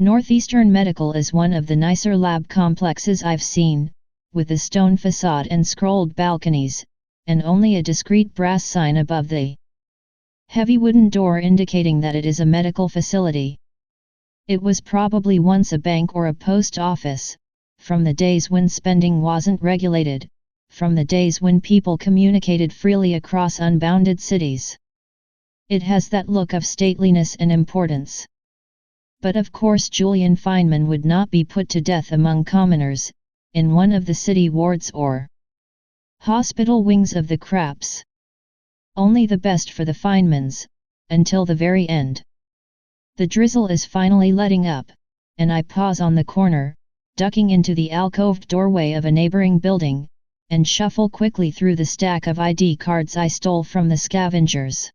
Northeastern Medical is one of the nicer lab complexes I've seen, with a stone facade and scrolled balconies, and only a discreet brass sign above the heavy wooden door indicating that it is a medical facility. It was probably once a bank or a post office, from the days when spending wasn't regulated, from the days when people communicated freely across unbounded cities. It has that look of stateliness and importance. But of course Julian Feynman would not be put to death among commoners, in one of the city wards or hospital wings of the craps. Only the best for the Feynmans, until the very end. The drizzle is finally letting up, and I pause on the corner, ducking into the alcoved doorway of a neighboring building, and shuffle quickly through the stack of ID cards I stole from the scavengers.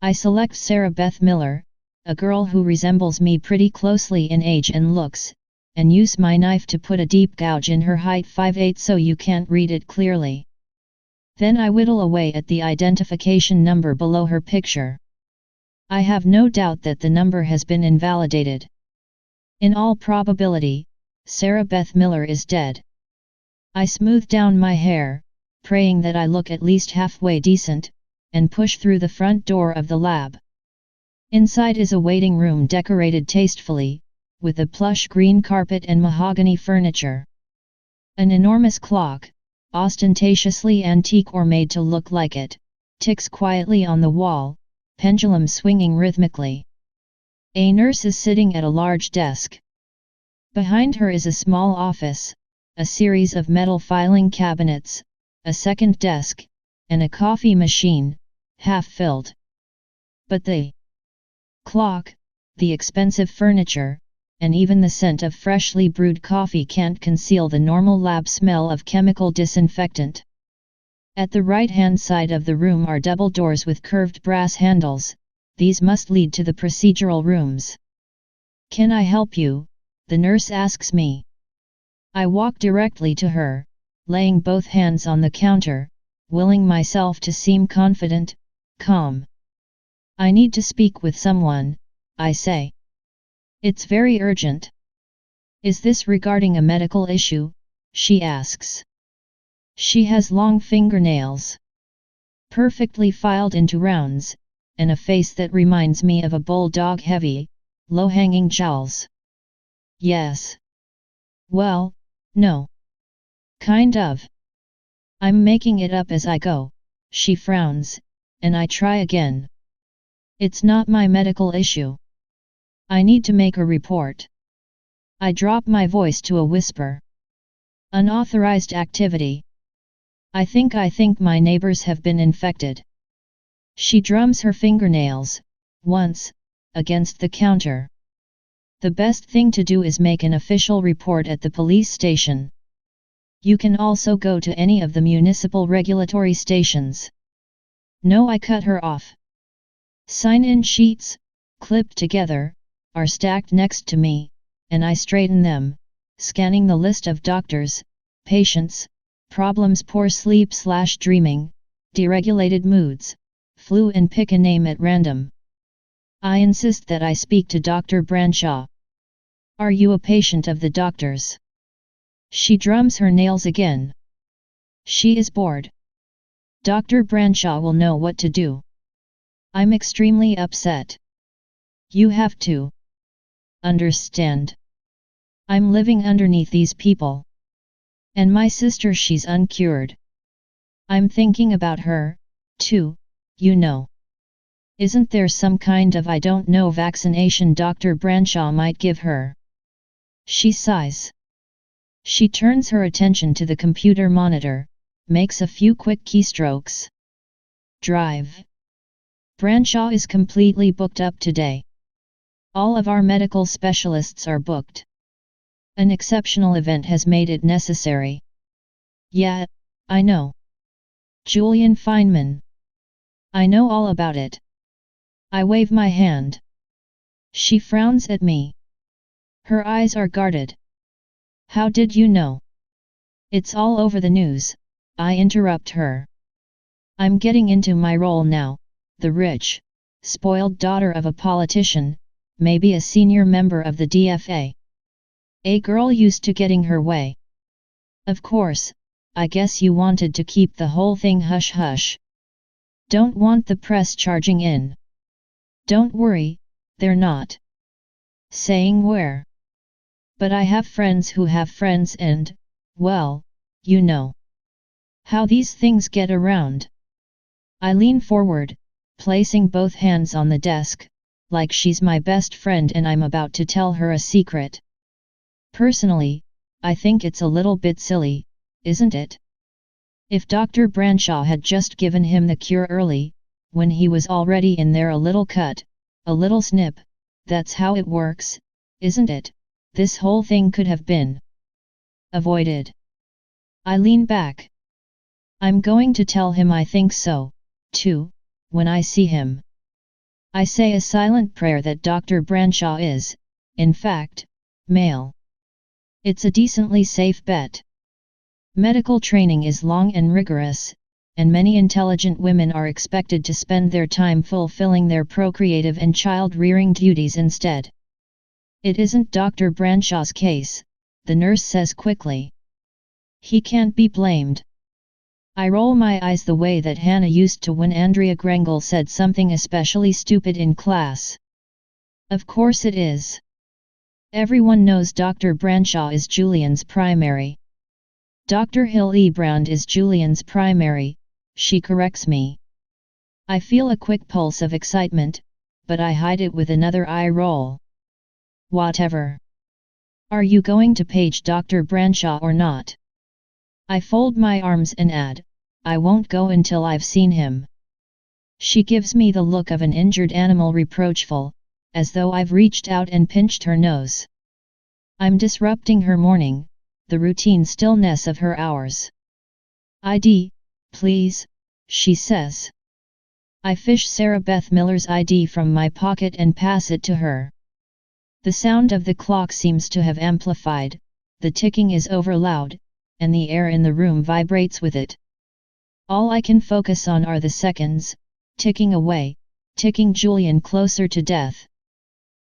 I select Sarah Beth Miller, a girl who resembles me pretty closely in age and looks, and use my knife to put a deep gouge in her height 5'8" so you can't read it clearly. Then I whittle away at the identification number below her picture. I have no doubt that the number has been invalidated. In all probability, Sarah Beth Miller is dead. I smooth down my hair, praying that I look at least halfway decent, and push through the front door of the lab. Inside is a waiting room decorated tastefully, with a plush green carpet and mahogany furniture. An enormous clock, ostentatiously antique or made to look like it, ticks quietly on the wall, pendulum swinging rhythmically. A nurse is sitting at a large desk. Behind her is a small office, a series of metal filing cabinets, a second desk, and a coffee machine, half filled. But the clock, the expensive furniture, and even the scent of freshly brewed coffee can't conceal the normal lab smell of chemical disinfectant. At the right-hand side of the room are double doors with curved brass handles. These must lead to the procedural rooms. "Can I help you?" the nurse asks me. I walk directly to her, laying both hands on the counter, willing myself to seem confident, calm. "I need to speak with someone," I say. "It's very urgent." "Is this regarding a medical issue?" she asks. She has long fingernails, perfectly filed into rounds, and a face that reminds me of a bulldog, heavy, low-hanging jowls. "Yes." "Well, no. Kind of. I'm making it up as I go," she frowns, and I try again. "It's not my medical issue. I need to make a report." I drop my voice to a whisper. "Unauthorized activity. I think my neighbors have been infected." She drums her fingernails, once, against the counter. "The best thing to do is make an official report at the police station. You can also go to any of the municipal regulatory stations." "No," I cut her off. Sign-in sheets, clipped together, are stacked next to me, and I straighten them, scanning the list of doctors, patients, problems, poor sleep/dreaming, deregulated moods, flu, and pick a name at random. I insist that I speak to Dr. Branshaw. "Are you a patient of the doctor's?" She drums her nails again. She is bored. Dr. Branshaw will know what to do. I'm extremely upset. "You have to understand. I'm living underneath these people. And my sister, she's uncured. I'm thinking about her, too, you know. Isn't there some kind of vaccination Dr. Branshaw might give her?" She sighs. She turns her attention to the computer monitor, makes a few quick keystrokes. "Drive. Branshaw is completely booked up today. All of our medical specialists are booked. An exceptional event has made it necessary." "Yeah, I know. Julian Feynman. I know all about it." I wave my hand. She frowns at me. Her eyes are guarded. "How did you know?" "It's all over the news," I interrupt her. "I'm getting into my role now, the rich, spoiled daughter of a politician, maybe a senior member of the DFA. A girl used to getting her way. Of course, I guess you wanted to keep the whole thing hush-hush. Don't want the press charging in. Don't worry, they're not saying where. But I have friends who have friends and, well, you know how these things get around. I lean forward, placing both hands on the desk, like she's my best friend and I'm about to tell her a secret. Personally, I think it's a little bit silly, isn't it? If Dr. Branshaw had just given him the cure early, when he was already in there, a little cut, a little snip, that's how it works, isn't it? This whole thing could have been avoided. I lean back. I'm going to tell him I think so, too, when I see him. I say a silent prayer that Dr. Branshaw is, in fact, male. It's a decently safe bet. Medical training is long and rigorous, and many intelligent women are expected to spend their time fulfilling their procreative and child-rearing duties instead. It isn't Dr. Branshaw's case, the nurse says quickly. He can't be blamed. I roll my eyes the way that Hannah used to when Andrea Grengel said something especially stupid in class. Of course it is. Everyone knows Dr. Branshaw is Julian's primary. Dr. Hillebrand is Julian's primary, she corrects me. I feel a quick pulse of excitement, but I hide it with another eye roll. Whatever. Are you going to page Dr. Branshaw or not? I fold my arms and add, I won't go until I've seen him. She gives me the look of an injured animal, reproachful, as though I've reached out and pinched her nose. I'm disrupting her morning, the routine stillness of her hours. ID, please, she says. I fish Sarah Beth Miller's ID from my pocket and pass it to her. The sound of the clock seems to have amplified, the ticking is overloud, and the air in the room vibrates with it. All I can focus on are the seconds, ticking away, ticking Julian closer to death.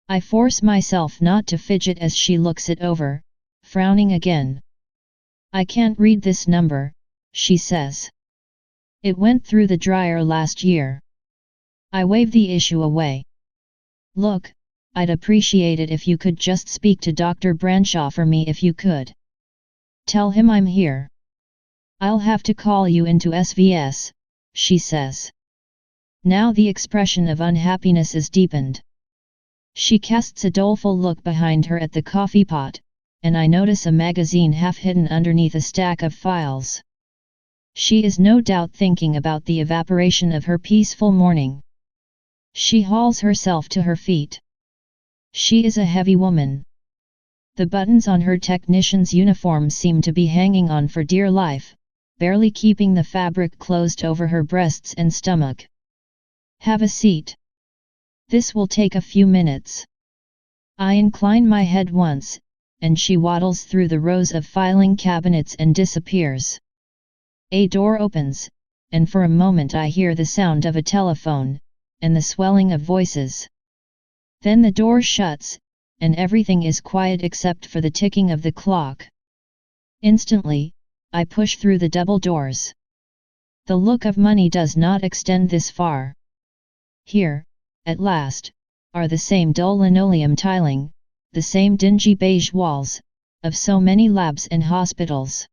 I force myself not to fidget as she looks it over, frowning again. I can't read this number, she says. It went through the dryer last year. I wave the issue away. Look, I'd appreciate it if you could just speak to Dr. Branshaw for me if you could. Tell him I'm here. I'll have to call you into SVS, she says. Now the expression of unhappiness is deepened. She casts a doleful look behind her at the coffee pot, and I notice a magazine half hidden underneath a stack of files. She is no doubt thinking about the evaporation of her peaceful morning. She hauls herself to her feet. She is a heavy woman. The buttons on her technician's uniform seem to be hanging on for dear life, barely keeping the fabric closed over her breasts and stomach. Have a seat. This will take a few minutes. I incline my head once, and she waddles through the rows of filing cabinets and disappears. A door opens, and for a moment I hear the sound of a telephone, and the swelling of voices. Then the door shuts, and everything is quiet except for the ticking of the clock. Instantly, I push through the double doors. The look of money does not extend this far. Here, at last, are the same dull linoleum tiling, the same dingy beige walls, of so many labs and hospitals.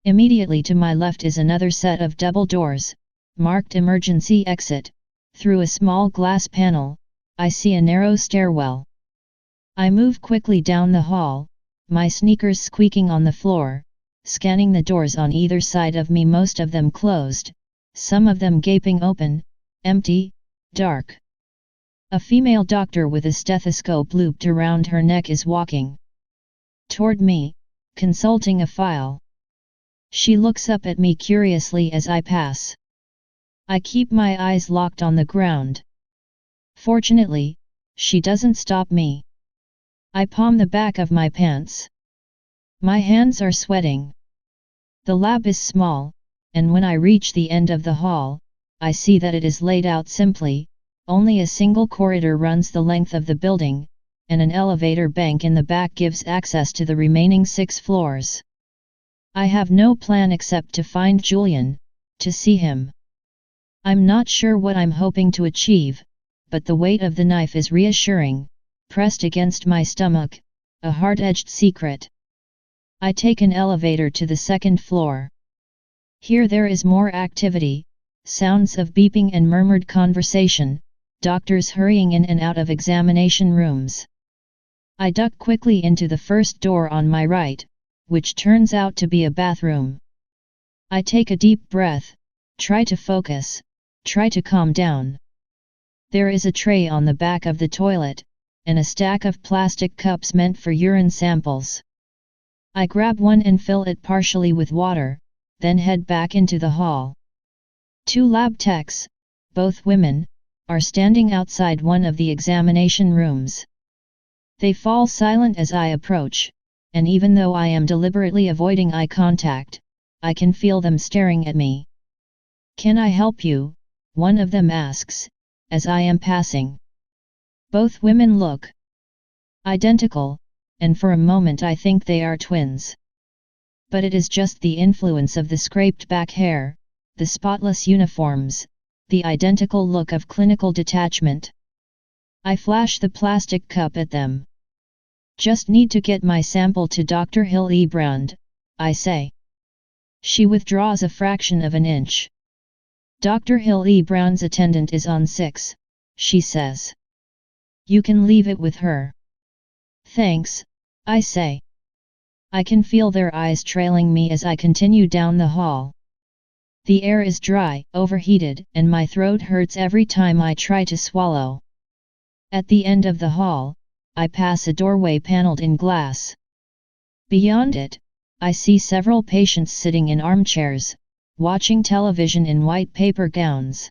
Immediately to my left is another set of double doors, marked emergency exit. Through a small glass panel, I see a narrow stairwell. I move quickly down the hall, my sneakers squeaking on the floor, scanning the doors on either side of me, most of them closed, some of them gaping open, empty, dark. A female doctor with a stethoscope looped around her neck is walking toward me, consulting a file. She looks up at me curiously as I pass. I keep my eyes locked on the ground. Fortunately, she doesn't stop me. I palm the back of my pants. My hands are sweating. The lab is small, and when I reach the end of the hall, I see that it is laid out simply, Only a single corridor runs the length of the building, and an elevator bank in the back gives access to the remaining 6 floors. I have no plan except to find Julian, to see him. I'm not sure what I'm hoping to achieve, but the weight of the knife is reassuring, pressed against my stomach, a hard-edged secret. I take an elevator to the 2nd floor. Here there is more activity, sounds of beeping and murmured conversation, doctors hurrying in and out of examination rooms. I duck quickly into the first door on my right, which turns out to be a bathroom. I take a deep breath, try to focus, try to calm down. There is a tray on the back of the toilet, and a stack of plastic cups meant for urine samples. I grab one and fill it partially with water, then head back into the hall. 2 lab techs, both women, are standing outside one of the examination rooms. They fall silent as I approach, and even though I am deliberately avoiding eye contact, I can feel them staring at me. "Can I help you?" one of them asks, as I am passing. Both women look identical, and for a moment I think they are twins. But it is just the influence of the scraped back hair, the spotless uniforms, the identical look of clinical detachment. I flash the plastic cup at them. "Just need to get my sample to Dr. Hillebrand," I say. She withdraws a fraction of an inch. "Dr. Hillebrand's attendant is on 6, she says. You can leave it with her." "Thanks," I say. I can feel their eyes trailing me as I continue down the hall. The air is dry, overheated, and my throat hurts every time I try to swallow. At the end of the hall, I pass a doorway paneled in glass. Beyond it, I see several patients sitting in armchairs, watching television in white paper gowns.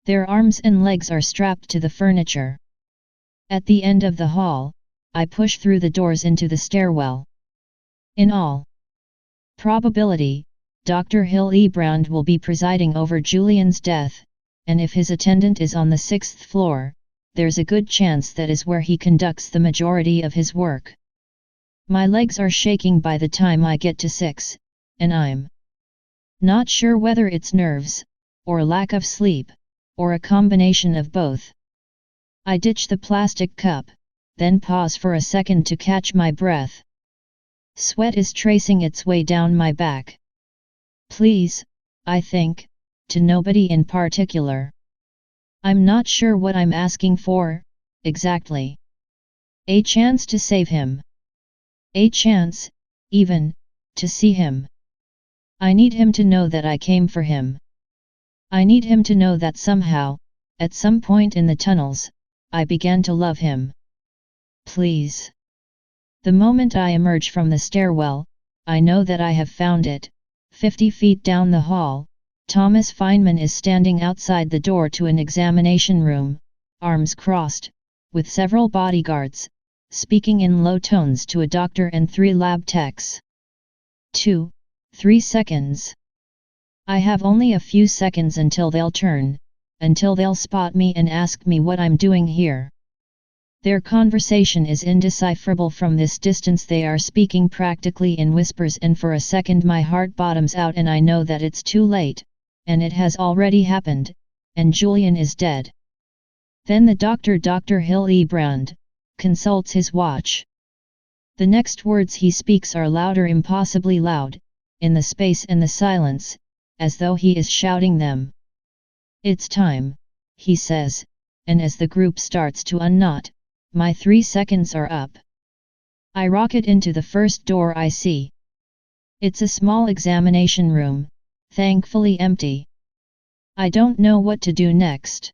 Their arms and legs are strapped to the furniture. At the end of the hall, I push through the doors into the stairwell. In all probability, Dr. Hillebrand will be presiding over Julian's death, and if his attendant is on the 6th floor, there's a good chance that is where he conducts the majority of his work. My legs are shaking by the time I get to 6, and I'm not sure whether it's nerves, or lack of sleep, or a combination of both. I ditch the plastic cup, then pause for a second to catch my breath. Sweat is tracing its way down my back. "Please," I think, to nobody in particular. I'm not sure what I'm asking for, exactly. A chance to save him. A chance, even, to see him. I need him to know that I came for him. I need him to know that somehow, at some point in the tunnels, I began to love him. Please. The moment I emerge from the stairwell, I know that I have found it. 50 feet down the hall, Thomas Feynman is standing outside the door to an examination room, arms crossed, with several bodyguards, speaking in low tones to a doctor and 3 lab techs. 2-3 seconds. I have only a few seconds until they'll turn, until they'll spot me and ask me what I'm doing here. Their conversation is indecipherable from this distance. They are speaking practically in whispers, and for a second my heart bottoms out and I know that it's too late, and it has already happened, and Julian is dead. Then the doctor, Dr. Hillebrand, consults his watch. The next words he speaks are louder, impossibly loud, in the space and the silence, as though he is shouting them. "It's time," he says, and as the group starts to unknot, my 3 seconds are up. I rocket into the first door I see. It's a small examination room, thankfully empty. I don't know what to do next.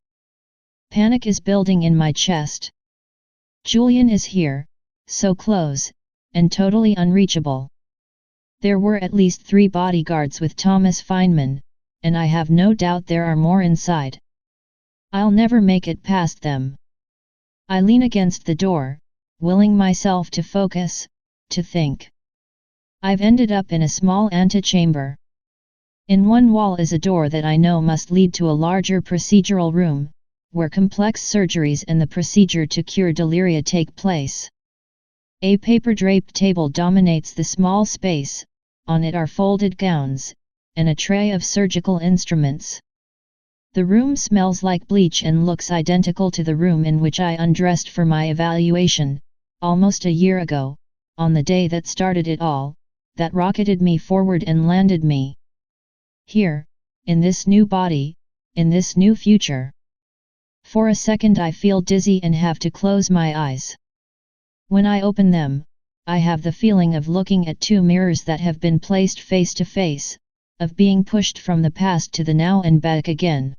Panic is building in my chest. Julian is here, so close, and totally unreachable. There were at least 3 bodyguards with Thomas Feynman, and I have no doubt there are more inside. I'll never make it past them. I lean against the door, willing myself to focus, to think. I've ended up in a small antechamber. In one wall is a door that I know must lead to a larger procedural room, where complex surgeries and the procedure to cure deliria take place. A paper-draped table dominates the small space, on it are folded gowns, and a tray of surgical instruments. The room smells like bleach and looks identical to the room in which I undressed for my evaluation, almost a year ago, on the day that started it all, that rocketed me forward and landed me here, in this new body, in this new future. For a second I feel dizzy and have to close my eyes. When I open them, I have the feeling of looking at two mirrors that have been placed face to face, of being pushed from the past to the now and back again.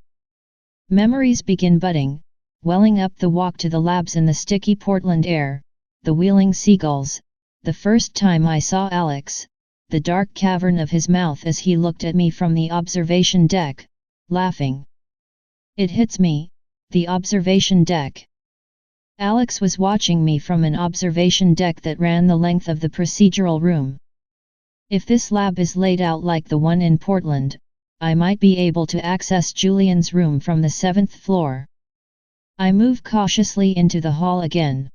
Memories begin budding, welling up the walk to the labs in the sticky Portland air, the wheeling seagulls, the first time I saw Alex, the dark cavern of his mouth as he looked at me from the observation deck, laughing. It hits me, the observation deck. Alex was watching me from an observation deck that ran the length of the procedural room. If this lab is laid out like the one in Portland, I might be able to access Julian's room from the 7th floor. I move cautiously into the hall again.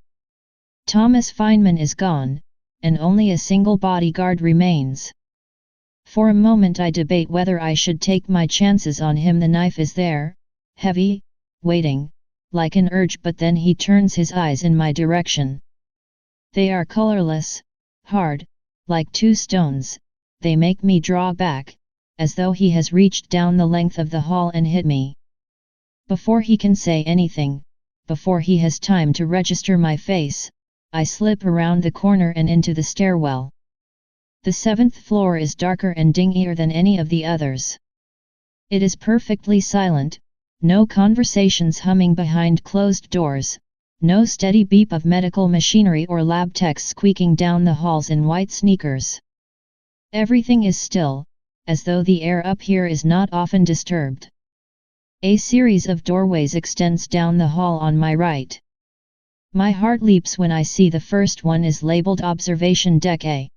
Thomas Feynman is gone, and only a single bodyguard remains. For a moment I debate whether I should take my chances on him. The knife is there, heavy, waiting, like an urge, but then he turns his eyes in my direction. They are colorless, hard, like two stones. They make me draw back, as though he has reached down the length of the hall and hit me. Before he can say anything, before he has time to register my face, I slip around the corner and into the stairwell. The 7th floor is darker and dingier than any of the others. It is perfectly silent, no conversations humming behind closed doors, no steady beep of medical machinery or lab techs squeaking down the halls in white sneakers. Everything is still, as though the air up here is not often disturbed. A series of doorways extends down the hall on my right. My heart leaps when I see the first one is labeled Observation Deck A.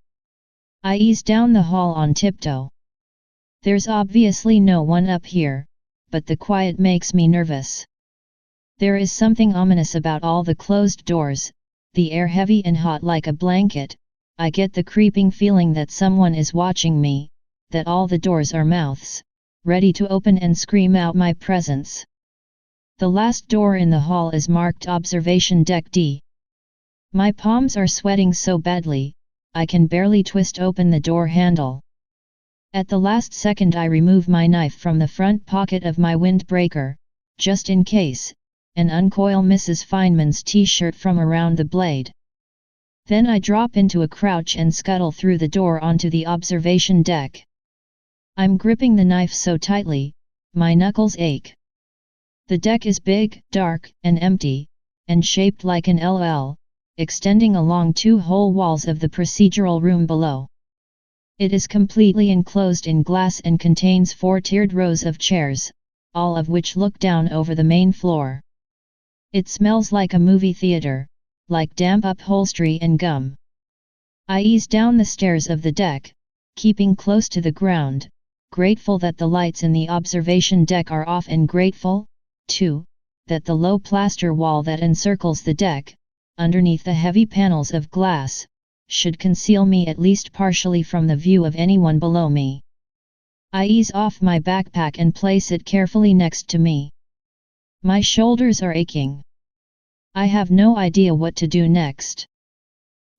I ease down the hall on tiptoe. There's obviously no one up here, but the quiet makes me nervous. There is something ominous about all the closed doors, the air heavy and hot like a blanket. I get the creeping feeling that someone is watching me, that all the doors are mouths, ready to open and scream out my presence. The last door in the hall is marked Observation Deck D. My palms are sweating so badly, I can barely twist open the door handle. At the last second I remove my knife from the front pocket of my windbreaker, just in case, and uncoil Mrs. Feynman's t-shirt from around the blade. Then I drop into a crouch and scuttle through the door onto the observation deck. I'm gripping the knife so tightly, my knuckles ache. The deck is big, dark, and empty, and shaped like an LL, extending along two whole walls of the procedural room below. It is completely enclosed in glass and contains 4 tiered rows of chairs, all of which look down over the main floor. It smells like a movie theater, like damp upholstery and gum. I ease down the stairs of the deck, keeping close to the ground, grateful that the lights in the observation deck are off and grateful, too, that the low plaster wall that encircles the deck, underneath the heavy panels of glass, should conceal me at least partially from the view of anyone below me. I ease off my backpack and place it carefully next to me. My shoulders are aching. I have no idea what to do next.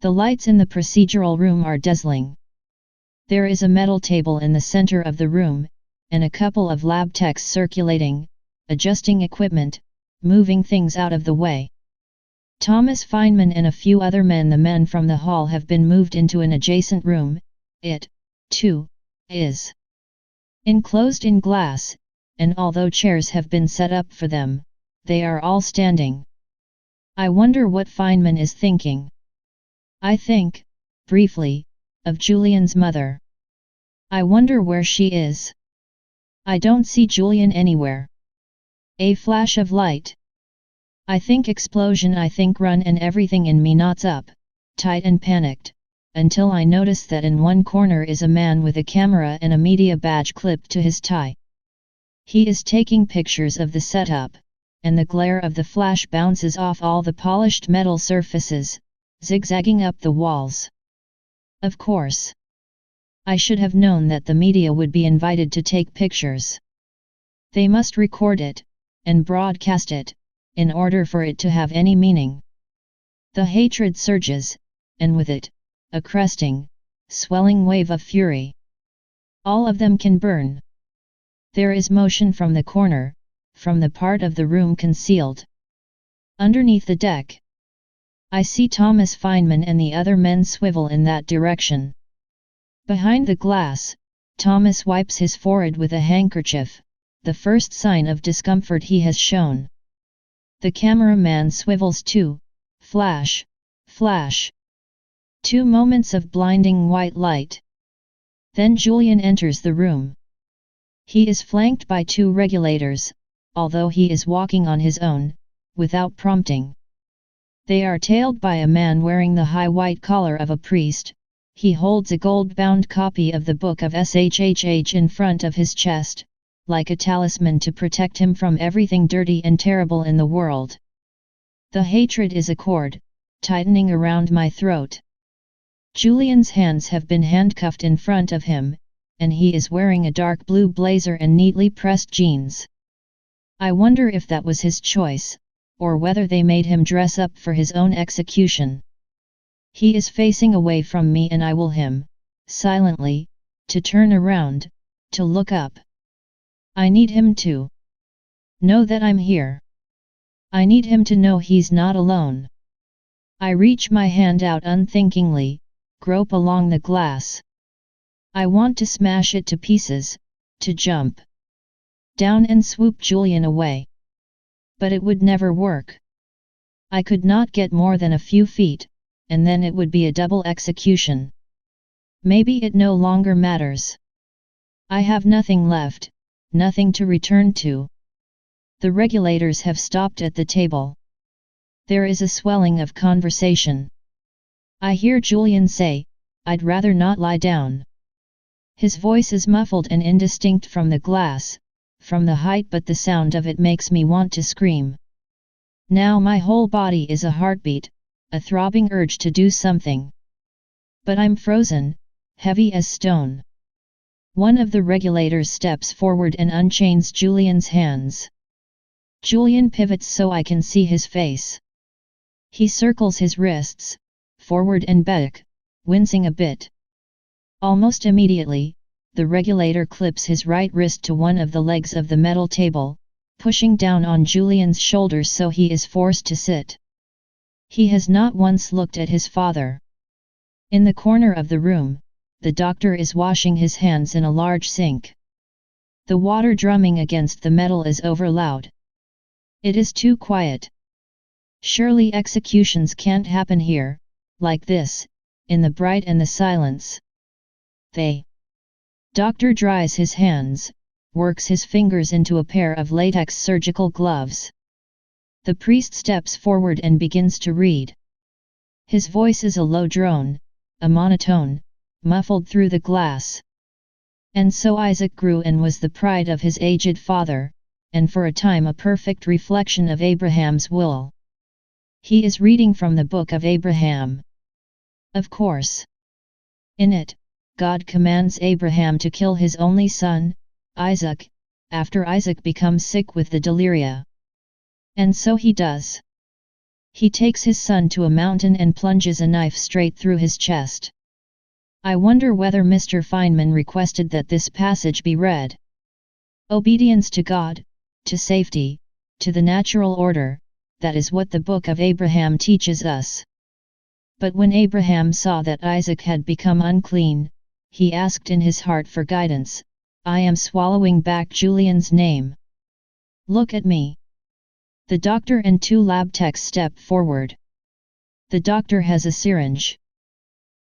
The lights in the procedural room are dazzling. There is a metal table in the center of the room, and a couple of lab techs circulating, adjusting equipment, moving things out of the way. Thomas Feynman and a few other men, the men from the hall, have been moved into an adjacent room. It, too, is enclosed in glass, and although chairs have been set up for them, they are all standing. I wonder what Feynman is thinking. I think, briefly, of Julian's mother. I wonder where she is. I don't see Julian anywhere. A flash of light. I think explosion, I think run, and everything in me knots up, tight and panicked, until I notice that in one corner is a man with a camera and a media badge clipped to his tie. He is taking pictures of the setup, and the glare of the flash bounces off all the polished metal surfaces, zigzagging up the walls. Of course. I should have known that the media would be invited to take pictures. They must record it, and broadcast it, in order for it to have any meaning. The hatred surges, and with it, a cresting, swelling wave of fury. All of them can burn. There is motion from the corner, from the part of the room concealed. Underneath the deck. I see Thomas Feynman and the other men swivel in that direction. Behind the glass, Thomas wipes his forehead with a handkerchief, the first sign of discomfort he has shown. The cameraman swivels too. Flash, flash. 2 moments of blinding white light. Then Julian enters the room. He is flanked by 2 regulators, although he is walking on his own, without prompting. They are tailed by a man wearing the high white collar of a priest. He holds a gold-bound copy of the Book of Shhh in front of his chest, like a talisman to protect him from everything dirty and terrible in the world. The hatred is a cord, tightening around my throat. Julian's hands have been handcuffed in front of him, and he is wearing a dark blue blazer and neatly pressed jeans. I wonder if that was his choice, or whether they made him dress up for his own execution. He is facing away from me and I will him, silently, to turn around, to look up. I need him to know that I'm here. I need him to know he's not alone. I reach my hand out unthinkingly, grope along the glass. I want to smash it to pieces, to jump down and swoop Julian away. But it would never work. I could not get more than a few feet, and then it would be a double execution. Maybe it no longer matters. I have nothing left, nothing to return to. The regulators have stopped at the table. There is a swelling of conversation. I hear Julian say, "I'd rather not lie down." His voice is muffled and indistinct from the glass, from the height, but the sound of it makes me want to scream. Now my whole body is a heartbeat, a throbbing urge to do something. But I'm frozen, heavy as stone. One of the regulators steps forward and unchains Julian's hands. Julian pivots so I can see his face. He circles his wrists, forward and back, wincing a bit. Almost immediately, the regulator clips his right wrist to one of the legs of the metal table, pushing down on Julian's shoulders so he is forced to sit. He has not once looked at his father. In the corner of the room, the doctor is washing his hands in a large sink. The water drumming against the metal is overloud. It is too quiet. Surely executions can't happen here, like this, in the bright and the silence. Doctor dries his hands, works his fingers into a pair of latex surgical gloves. The priest steps forward and begins to read. His voice is a low drone, a monotone, muffled through the glass. And so Isaac grew and was the pride of his aged father, and for a time a perfect reflection of Abraham's will. He is reading from the Book of Abraham. Of course. In it, God commands Abraham to kill his only son, Isaac, after Isaac becomes sick with the delirium. And so he does. He takes his son to a mountain and plunges a knife straight through his chest. I wonder whether Mr. Feynman requested that this passage be read. Obedience to God, to safety, to the natural order, that is what the Book of Abraham teaches us. But when Abraham saw that Isaac had become unclean, he asked in his heart for guidance. I am swallowing back Julian's name. Look at me. The doctor and 2 lab techs step forward. The doctor has a syringe.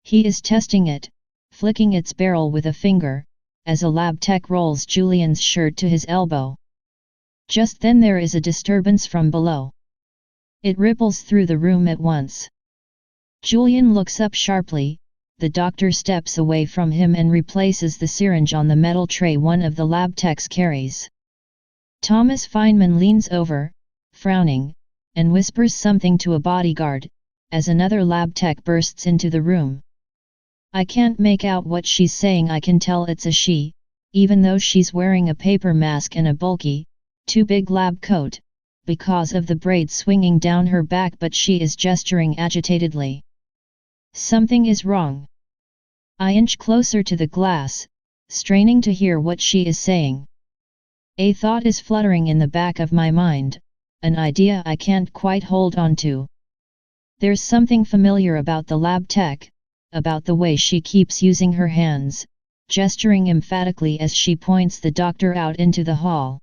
He is testing it, flicking its barrel with a finger, as a lab tech rolls Julian's shirt to his elbow. Just then there is a disturbance from below. It ripples through the room at once. Julian looks up sharply. The doctor steps away from him and replaces the syringe on the metal tray one of the lab techs carries. Thomas Feynman leans over, frowning, and whispers something to a bodyguard, as another lab tech bursts into the room. I can't make out what she's saying. I can tell it's a she, even though she's wearing a paper mask and a bulky, too big lab coat, because of the braid swinging down her back, but she is gesturing agitatedly. Something is wrong. I inch closer to the glass, straining to hear what she is saying. A thought is fluttering in the back of my mind, an idea I can't quite hold on to. There's something familiar about the lab tech, about the way she keeps using her hands, gesturing emphatically as she points the doctor out into the hall.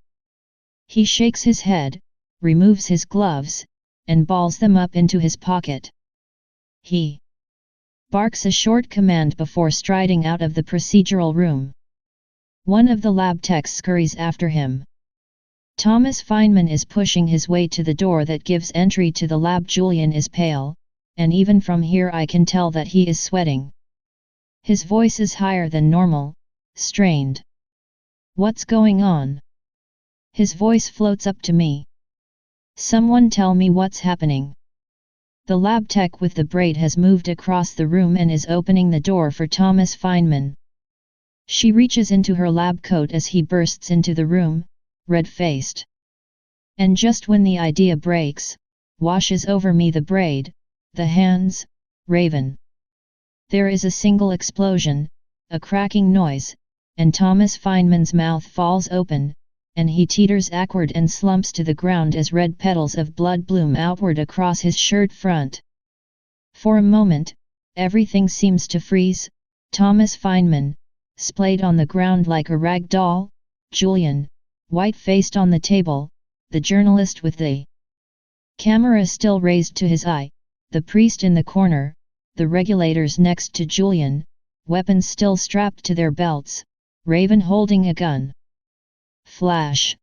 He shakes his head, removes his gloves, and balls them up into his pocket. He barks a short command before striding out of the procedural room. One of the lab techs scurries after him. Thomas Feynman is pushing his way to the door that gives entry to the lab. Julian is pale, and even from here I can tell that he is sweating. His voice is higher than normal, strained. What's going on? His voice floats up to me. Someone tell me what's happening. The lab tech with the braid has moved across the room and is opening the door for Thomas Feynman. She reaches into her lab coat as he bursts into the room, red-faced. And just when the idea breaks, washes over me the braid, the hands, Raven. There is a single explosion, a cracking noise, and Thomas Feynman's mouth falls open, and he teeters backward and slumps to the ground as red petals of blood bloom outward across his shirt front. For a moment, everything seems to freeze. Thomas Feynman, splayed on the ground like a rag doll, Julian, white-faced on the table, the journalist with the camera still raised to his eye, the priest in the corner, the regulators next to Julian, weapons still strapped to their belts, Raven holding a gun. Flash!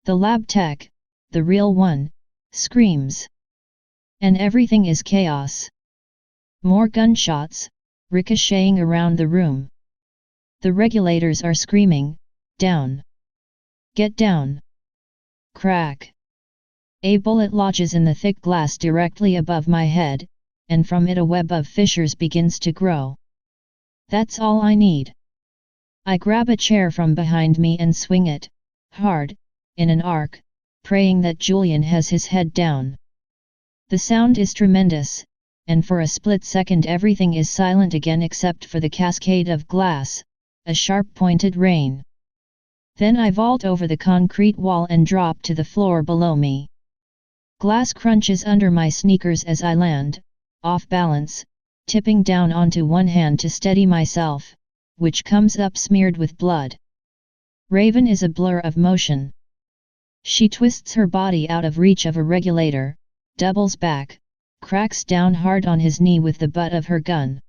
The lab tech, the real one, screams. And everything is chaos. More gunshots, ricocheting around the room. The regulators are screaming, "Down! Get down!" Crack! A bullet lodges in the thick glass directly above my head, and from it a web of fissures begins to grow. That's all I need. I grab a chair from behind me and swing it, hard, in an arc, praying that Julian has his head down. The sound is tremendous, and for a split second everything is silent again except for the cascade of glass, a sharp-pointed rain. Then I vault over the concrete wall and drop to the floor below me. Glass crunches under my sneakers as I land, off balance, tipping down onto one hand to steady myself, which comes up smeared with blood. Raven is a blur of motion. She twists her body out of reach of a regulator, doubles back, cracks down hard on his knee with the butt of her gun.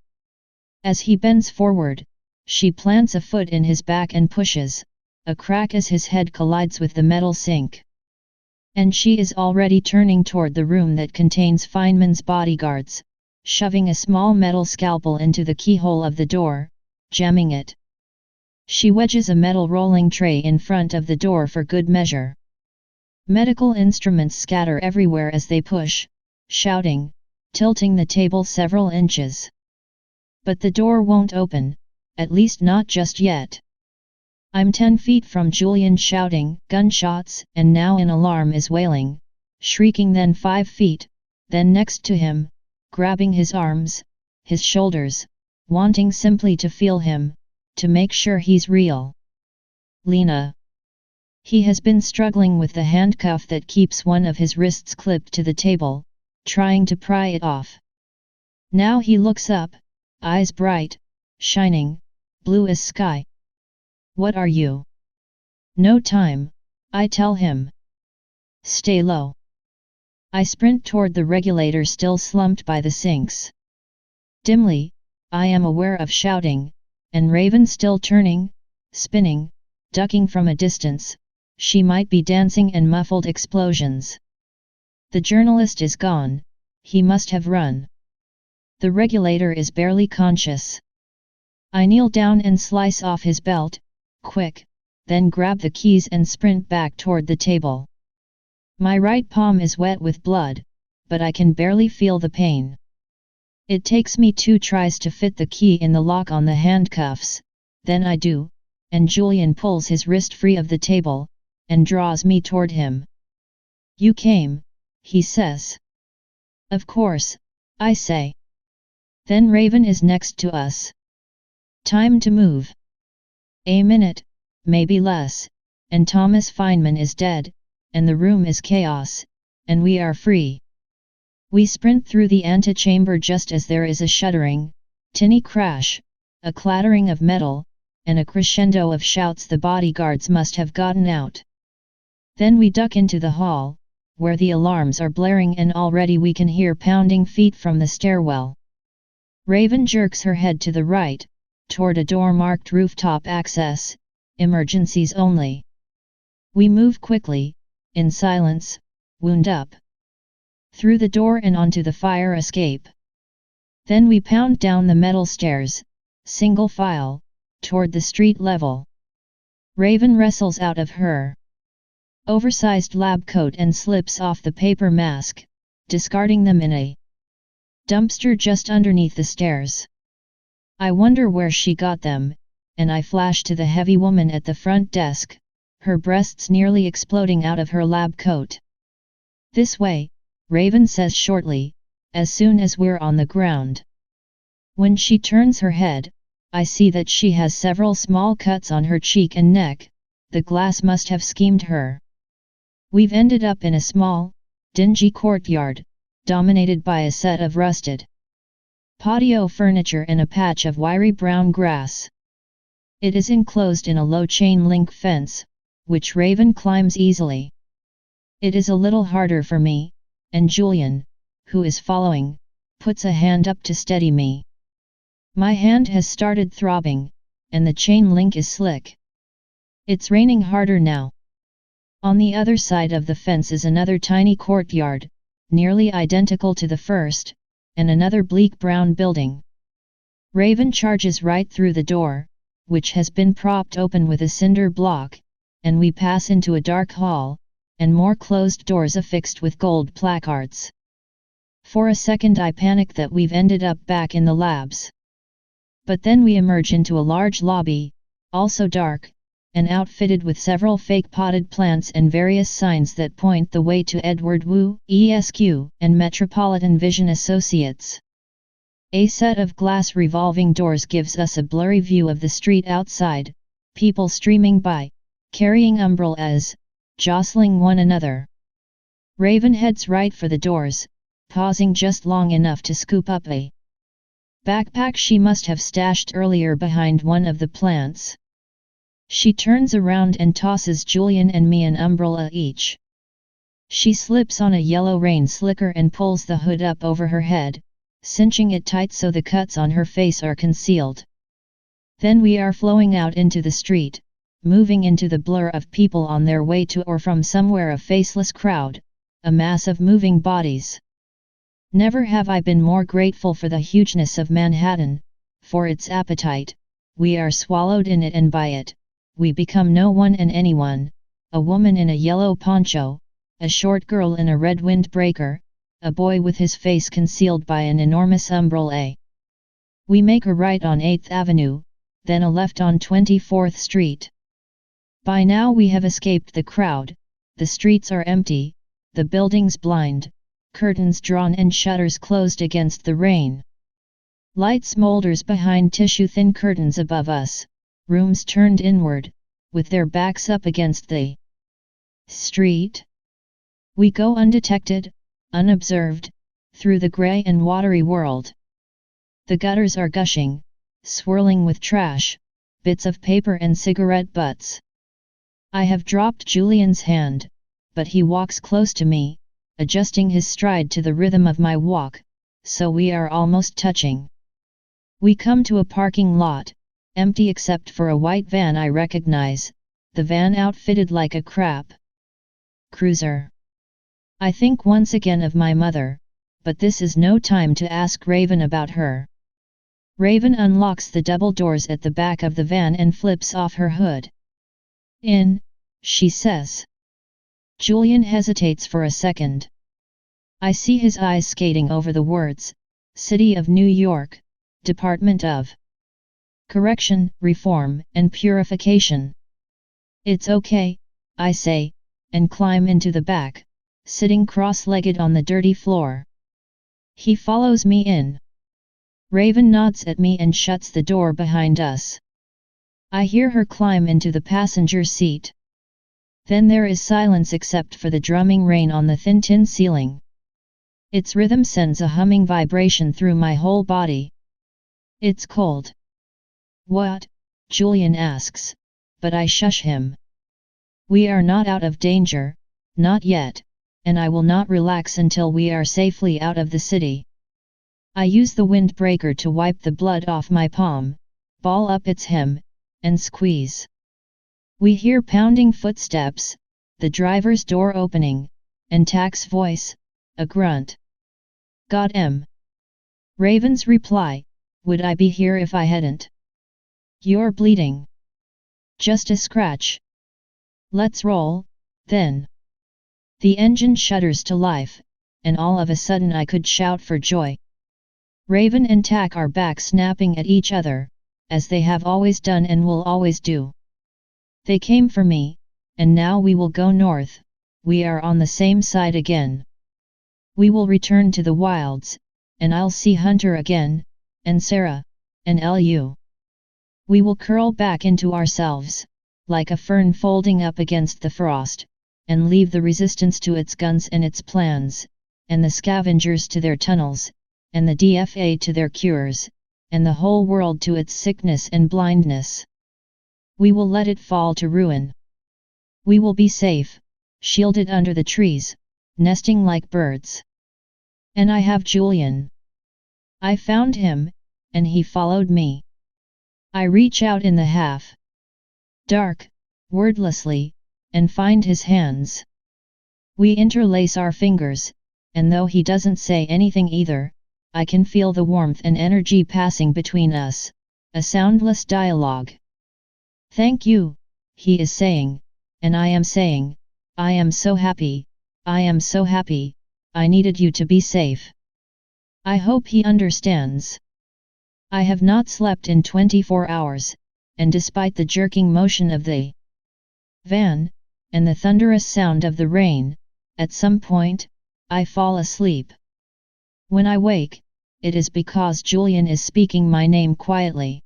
As he bends forward, she plants a foot in his back and pushes, a crack as his head collides with the metal sink. And she is already turning toward the room that contains Feynman's bodyguards, shoving a small metal scalpel into the keyhole of the door, jamming it. She wedges a metal rolling tray in front of the door for good measure. Medical instruments scatter everywhere as they push, shouting, tilting the table several inches. But the door won't open, at least not just yet. I'm 10 feet from Julian shouting, gunshots, and now in alarm is wailing, shrieking, then 5 feet, then next to him, grabbing his arms, his shoulders, wanting simply to feel him, to make sure he's real. Lena. He has been struggling with the handcuff that keeps one of his wrists clipped to the table, trying to pry it off. Now he looks up, eyes bright, shining, blue as sky. What are you? No time, I tell him. Stay low. I sprint toward the regulator still slumped by the sinks. Dimly, I am aware of shouting, and Raven still turning, spinning, ducking from a distance. She might be dancing and muffled explosions. The journalist is gone, he must have run. The regulator is barely conscious. I kneel down and slice off his belt, quick, then grab the keys and sprint back toward the table. My right palm is wet with blood, but I can barely feel the pain. It takes me 2 tries to fit the key in the lock on the handcuffs, then I do, and Julian pulls his wrist free of the table, and draws me toward him. "You came," he says. "Of course," I say. Then Raven is next to us. Time to move. A minute, maybe less, and Thomas Feynman is dead, and the room is chaos, and we are free. We sprint through the antechamber just as there is a shuddering, tinny crash, a clattering of metal, and a crescendo of shouts. The bodyguards must have gotten out. Then we duck into the hall, where the alarms are blaring and already we can hear pounding feet from the stairwell. Raven jerks her head to the right, toward a door marked rooftop access, emergencies only. We move quickly, in silence, wound up. Through the door and onto the fire escape. Then we pound down the metal stairs, single file, toward the street level. Raven wrestles out of her oversized lab coat and slips off the paper mask, discarding them in a dumpster just underneath the stairs. I wonder where she got them, and I flash to the heavy woman at the front desk, her breasts nearly exploding out of her lab coat. "This way," Raven says shortly, as soon as we're on the ground. When she turns her head, I see that she has several small cuts on her cheek and neck. The glass must have schemed her. We've ended up in a small, dingy courtyard, dominated by a set of rusted patio furniture and a patch of wiry brown grass. It is enclosed in a low chain-link fence, which Raven climbs easily. It is a little harder for me, and Julian, who is following, puts a hand up to steady me. My hand has started throbbing, and the chain link is slick. It's raining harder now. On the other side of the fence is another tiny courtyard, nearly identical to the first, and another bleak brown building. Raven charges right through the door, which has been propped open with a cinder block, and we pass into a dark hall, and more closed doors affixed with gold placards. For a second I panic that we've ended up back in the labs. But then we emerge into a large lobby, also dark, and outfitted with several fake potted plants and various signs that point the way to Edward Wu, ESQ, and Metropolitan Vision Associates. A set of glass revolving doors gives us a blurry view of the street outside, people streaming by, carrying umbrellas, jostling one another. Raven heads right for the doors, pausing just long enough to scoop up a backpack she must have stashed earlier behind one of the plants. She turns around and tosses Julian and me an umbrella each. She slips on a yellow rain slicker and pulls the hood up over her head, cinching it tight so the cuts on her face are concealed. Then we are flowing out into the street, moving into the blur of people on their way to or from somewhere, a faceless crowd, a mass of moving bodies. Never have I been more grateful for the hugeness of Manhattan, for its appetite. We are swallowed in it and by it. We become no one and anyone, a woman in a yellow poncho, a short girl in a red windbreaker, a boy with his face concealed by an enormous umbrella. We make a right on 8th Avenue, then a left on 24th Street. By now we have escaped the crowd, the streets are empty, the buildings blind, curtains drawn and shutters closed against the rain. Light smolders behind tissue-thin curtains above us, rooms turned inward, with their backs up against the street. We go undetected, unobserved, through the grey and watery world. The gutters are gushing, swirling with trash, bits of paper and cigarette butts. I have dropped Julian's hand, but he walks close to me, adjusting his stride to the rhythm of my walk, so we are almost touching. We come to a parking lot, empty except for a white van I recognize, the van outfitted like a crap cruiser. I think once again of my mother, but this is no time to ask Raven about her. Raven unlocks the double doors at the back of the van and flips off her hood. "In," she says. Julian hesitates for a second. I see his eyes skating over the words, City of New York, Department of Correction, Reform, and Purification. It's okay, I say, and climb into the back, sitting cross-legged on the dirty floor. He follows me in. Raven nods at me and shuts the door behind us. I hear her climb into the passenger seat. Then there is silence except for the drumming rain on the thin tin ceiling. Its rhythm sends a humming vibration through my whole body. It's cold. What? Julian asks, but I shush him. We are not out of danger, not yet, and I will not relax until we are safely out of the city. I use the windbreaker to wipe the blood off my palm, ball up its hem, and squeeze. We hear pounding footsteps, the driver's door opening, and Tack's voice, a grunt. Got him. Raven's reply, would I be here if I hadn't? You're bleeding. Just a scratch. Let's roll, then. The engine shudders to life, and all of a sudden I could shout for joy. Raven and Tack are back snapping at each other, as they have always done and will always do. They came for me, and now we will go north, we are on the same side again. We will return to the wilds, and I'll see Hunter again, and Sarah, and Lu. We will curl back into ourselves, like a fern folding up against the frost, and leave the resistance to its guns and its plans, and the scavengers to their tunnels, and the DFA to their cures, and the whole world to its sickness and blindness. We will let it fall to ruin. We will be safe, shielded under the trees, nesting like birds. And I have Julian. I found him, and he followed me. I reach out in the dark, wordlessly, and find his hands. We interlace our fingers, and though he doesn't say anything either, I can feel the warmth and energy passing between us, a soundless dialogue. Thank you, he is saying, and I am saying, I am so happy, I am so happy, I needed you to be safe. I hope he understands. I have not slept in 24 hours, and despite the jerking motion of the van, and the thunderous sound of the rain, at some point, I fall asleep. When I wake, it is because Julian is speaking my name quietly.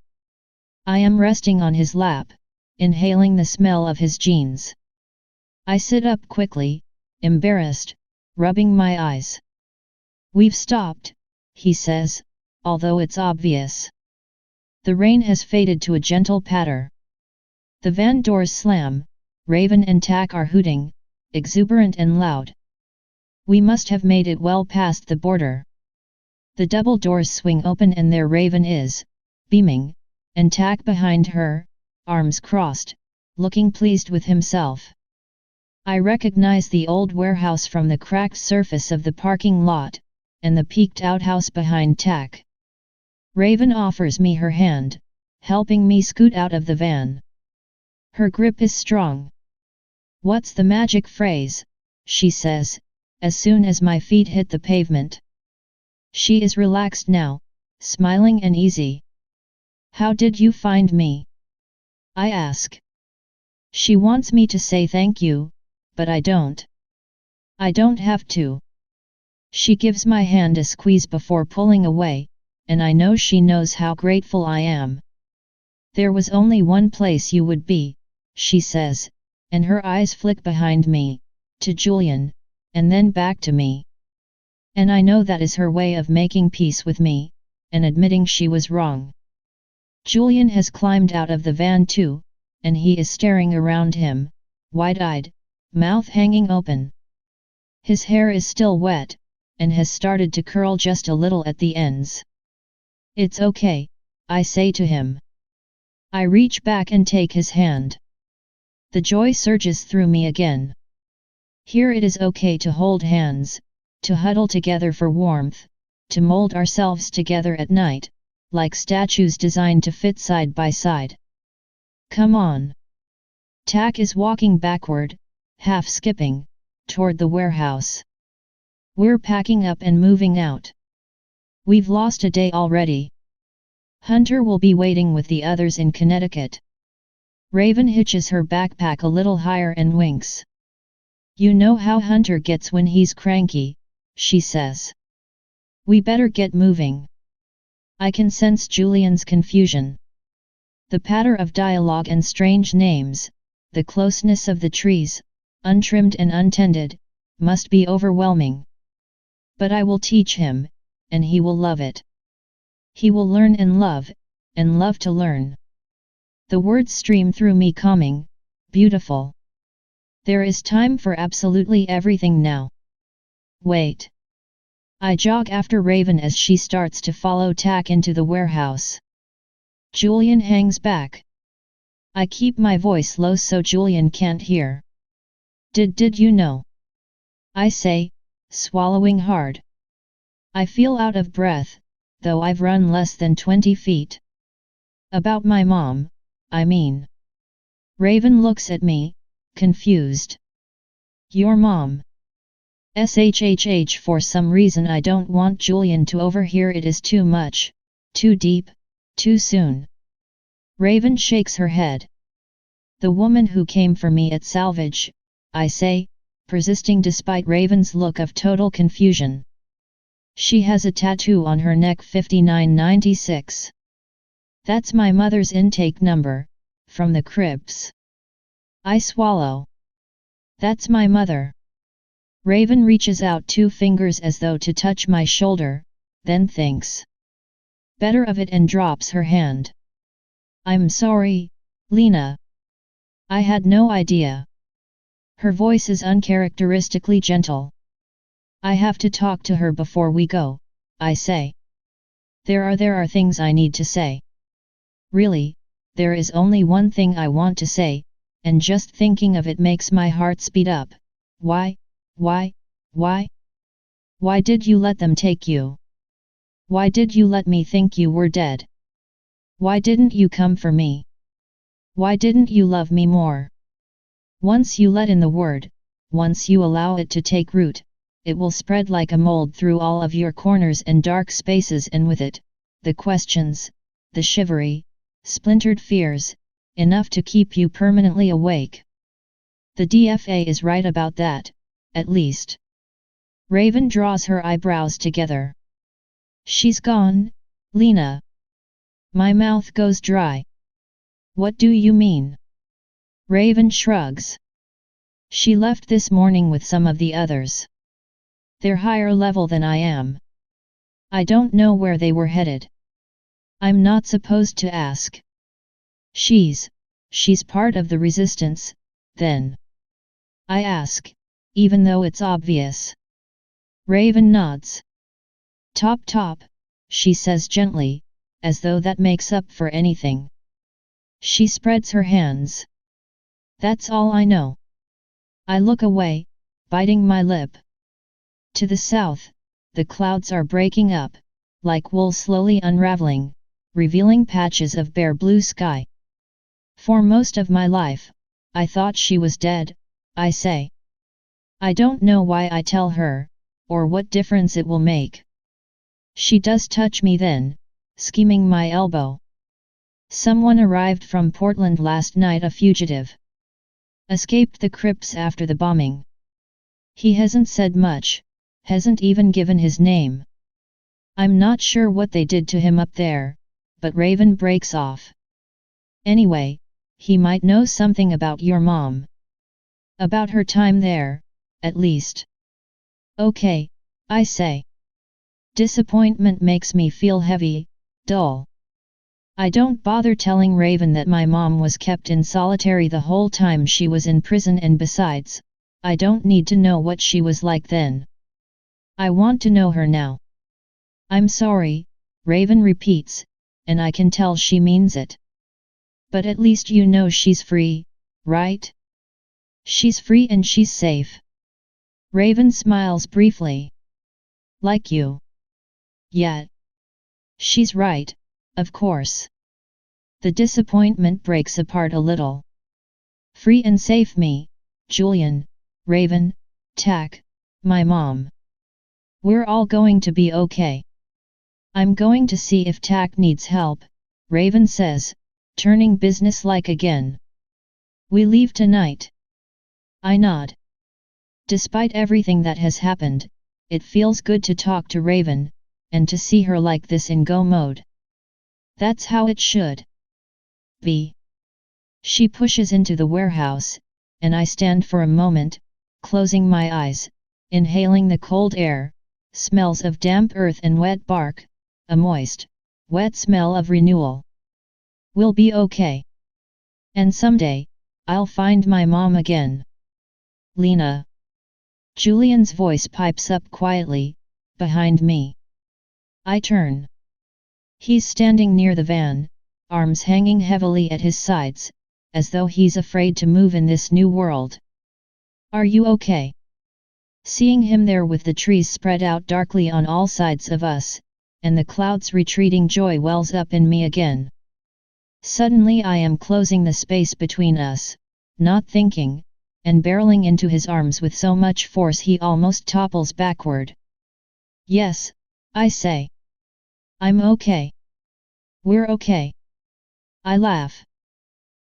I am resting on his lap, inhaling the smell of his jeans. I sit up quickly, embarrassed, rubbing my eyes. We've stopped, he says, although it's obvious. The rain has faded to a gentle patter. The van doors slam, Raven and Tack are hooting, exuberant and loud. We must have made it well past the border. The double doors swing open and there Raven is, beaming, and Tack behind her, arms crossed, looking pleased with himself. I recognize the old warehouse from the cracked surface of the parking lot, and the peaked outhouse behind Tack. Raven offers me her hand, helping me scoot out of the van. Her grip is strong. What's the magic phrase? She says, as soon as my feet hit the pavement. She is relaxed now, smiling and easy. How did you find me? I ask. She wants me to say thank you, but I don't. I don't have to. She gives my hand a squeeze before pulling away, and I know she knows how grateful I am. There was only one place you would be, she says, and her eyes flick behind me, to Julian, and then back to me. And I know that is her way of making peace with me, and admitting she was wrong. Julian has climbed out of the van too, and he is staring around him, wide-eyed, mouth hanging open. His hair is still wet, and has started to curl just a little at the ends. It's okay, I say to him. I reach back and take his hand. The joy surges through me again. Here it is okay to hold hands, to huddle together for warmth, to mold ourselves together at night, like statues designed to fit side by side. Come on. Tack is walking backward, half skipping, toward the warehouse. We're packing up and moving out. We've lost a day already. Hunter will be waiting with the others in Connecticut. Raven hitches her backpack a little higher and winks. You know how Hunter gets when he's cranky, she says. We better get moving. I can sense Julian's confusion. The patter of dialogue and strange names, the closeness of the trees, untrimmed and untended, must be overwhelming. But I will teach him, and he will love it. He will learn and love to learn. The words stream through me calming, beautiful. There is time for absolutely everything now. Wait. I jog after Raven as she starts to follow Tack into the warehouse. Julian hangs back. I keep my voice low so Julian can't hear. Did you know? I say, swallowing hard. I feel out of breath, though I've run less than 20 feet. About my mom, I mean. Raven looks at me, confused. Your mom. SHHH. For some reason I don't want Julian to overhear. It is too much, too deep, too soon. Raven shakes her head. The woman who came for me at Salvage, I say, persisting despite Raven's look of total confusion. She has a tattoo on her neck 5996. That's my mother's intake number, from the cribs. I swallow. That's my mother. Raven reaches out 2 fingers as though to touch my shoulder, then thinks better of it and drops her hand. I'm sorry, Lena. I had no idea. Her voice is uncharacteristically gentle. I have to talk to her before we go, I say. There are things I need to say. Really, there is only one thing I want to say, and just thinking of it makes my heart speed up. Why did you let them take you? Why did you let me think you were dead? Why didn't you come for me? Why didn't you love me more? Once you let in the word, once you allow it to take root, it will spread like a mold through all of your corners and dark spaces, and with it, the questions, the shivery, splintered fears, enough to keep you permanently awake. The DFA is right about that, at least. Raven draws her eyebrows together. She's gone, Lena. My mouth goes dry. What do you mean? Raven shrugs. She left this morning with some of the others. They're higher level than I am. I don't know where they were headed. I'm not supposed to ask. She's part of the resistance, then. I ask, even though it's obvious. Raven nods. Top, she says gently, as though that makes up for anything. She spreads her hands. That's all I know. I look away, biting my lip. To the south, the clouds are breaking up, like wool slowly unraveling, revealing patches of bare blue sky. For most of my life, I thought she was dead, I say. I don't know why I tell her, or what difference it will make. She does touch me then, scheming my elbow. Someone arrived from Portland last night, a fugitive. Escaped the crypts after the bombing. He hasn't said much, hasn't even given his name. I'm not sure what they did to him up there, but Raven breaks off. Anyway, he might know something about your mom. About her time there, at least. Okay, I say. Disappointment makes me feel heavy, dull. I don't bother telling Raven that my mom was kept in solitary the whole time she was in prison, and besides, I don't need to know what she was like then. I want to know her now. I'm sorry, Raven repeats, and I can tell she means it. But at least you know she's free, right? She's free and she's safe. Raven smiles briefly. Like you. Yeah. She's right, of course. The disappointment breaks apart a little. Free and safe me, Julian, Raven, Tak, my mom. We're all going to be okay. I'm going to see if Tak needs help, Raven says, turning businesslike again. We leave tonight. I nod. Despite everything that has happened, it feels good to talk to Raven, and to see her like this in go mode. That's how it should be. She pushes into the warehouse, and I stand for a moment, closing my eyes, inhaling the cold air, smells of damp earth and wet bark, a moist, wet smell of renewal. We'll be okay. And someday, I'll find my mom again. Lena. Julian's voice pipes up quietly, behind me. I turn. He's standing near the van, arms hanging heavily at his sides, as though he's afraid to move in this new world. Are you okay? Seeing him there with the trees spread out darkly on all sides of us, and the clouds retreating, joy wells up in me again. Suddenly I am closing the space between us, not thinking, and barreling into his arms with so much force he almost topples backward. Yes, I say. I'm okay. We're okay. I laugh.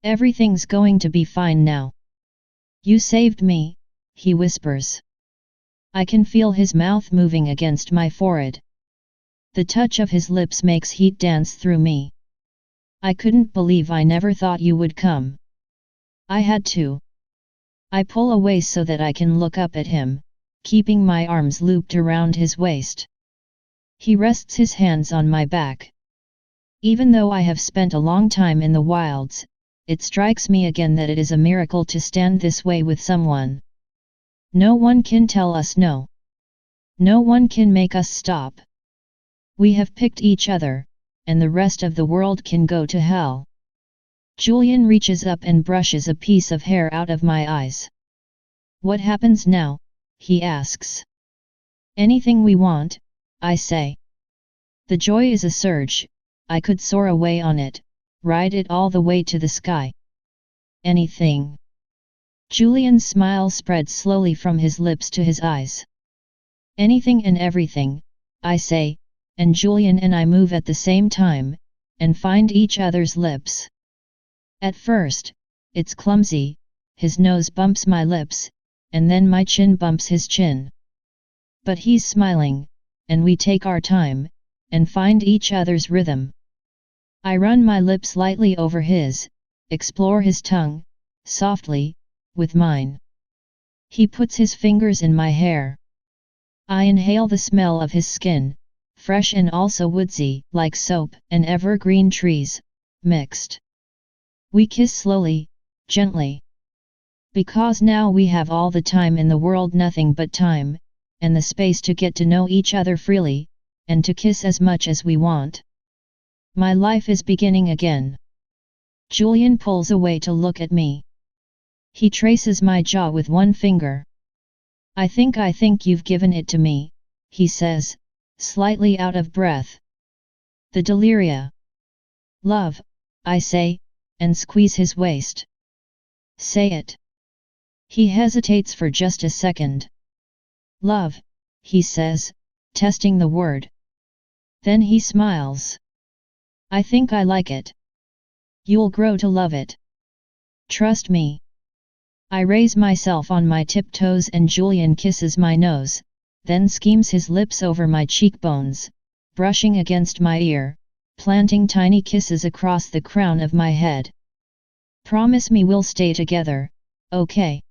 Everything's going to be fine now. You saved me, he whispers. I can feel his mouth moving against my forehead. The touch of his lips makes heat dance through me. I couldn't believe I never thought you would come. I had to. I pull away so that I can look up at him, keeping my arms looped around his waist. He rests his hands on my back. Even though I have spent a long time in the wilds, it strikes me again that it is a miracle to stand this way with someone. No one can tell us no. No one can make us stop. We have picked each other, and the rest of the world can go to hell. Julian reaches up and brushes a piece of hair out of my eyes. What happens now? He asks. Anything we want, I say. The joy is a surge, I could soar away on it, ride it all the way to the sky. Anything. Julian's smile spreads slowly from his lips to his eyes. Anything and everything, I say, and Julian and I move at the same time, and find each other's lips. At first, it's clumsy, his nose bumps my lips, and then my chin bumps his chin. But he's smiling, and we take our time, and find each other's rhythm. I run my lips lightly over his, explore his tongue, softly, with mine. He puts his fingers in my hair. I inhale the smell of his skin, fresh and also woodsy, like soap and evergreen trees, mixed. We kiss slowly, gently. Because now we have all the time in the world, nothing but time, and the space to get to know each other freely, and to kiss as much as we want. My life is beginning again. Julian pulls away to look at me. He traces my jaw with one finger. I think you've given it to me, he says, slightly out of breath. The Delirium. Love, I say, and squeeze his waist. Say it. He hesitates for just a second. Love, he says, testing the word. Then he smiles. I think I like it. You'll grow to love it. Trust me. I raise myself on my tiptoes and Julian kisses my nose, then schemes his lips over my cheekbones, brushing against my ear, planting tiny kisses across the crown of my head. Promise me we'll stay together, okay?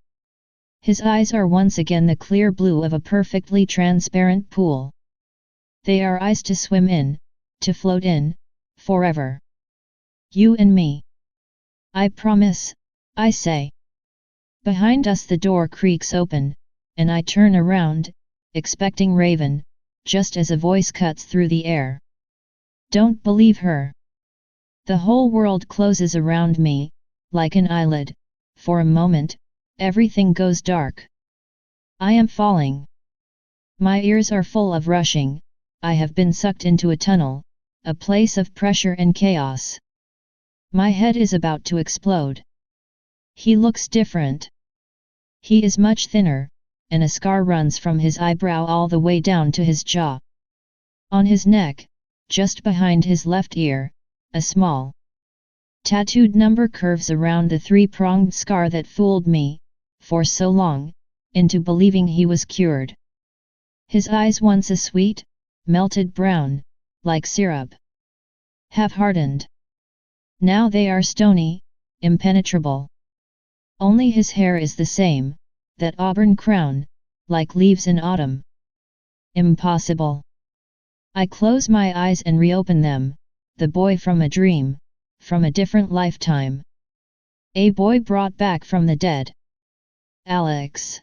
His eyes are once again the clear blue of a perfectly transparent pool. They are eyes to swim in, to float in, forever. You and me. I promise, I say. Behind us the door creaks open, and I turn around, expecting Raven, just as a voice cuts through the air. Don't believe her. The whole world closes around me, like an eyelid. For a moment, everything goes dark. I am falling. My ears are full of rushing. I have been sucked into a tunnel, a place of pressure and chaos. My head is about to explode. He looks different. He is much thinner, and a scar runs from his eyebrow all the way down to his jaw. On his neck, just behind his left ear, a small tattooed number curves around the three-pronged scar that fooled me, for so long, into believing he was cured. His eyes, once a sweet, melted brown, like syrup, have hardened. Now they are stony, impenetrable. Only his hair is the same, that auburn crown, like leaves in autumn. Impossible. I close my eyes and reopen them, the boy from a dream, from a different lifetime. A boy brought back from the dead. Alex.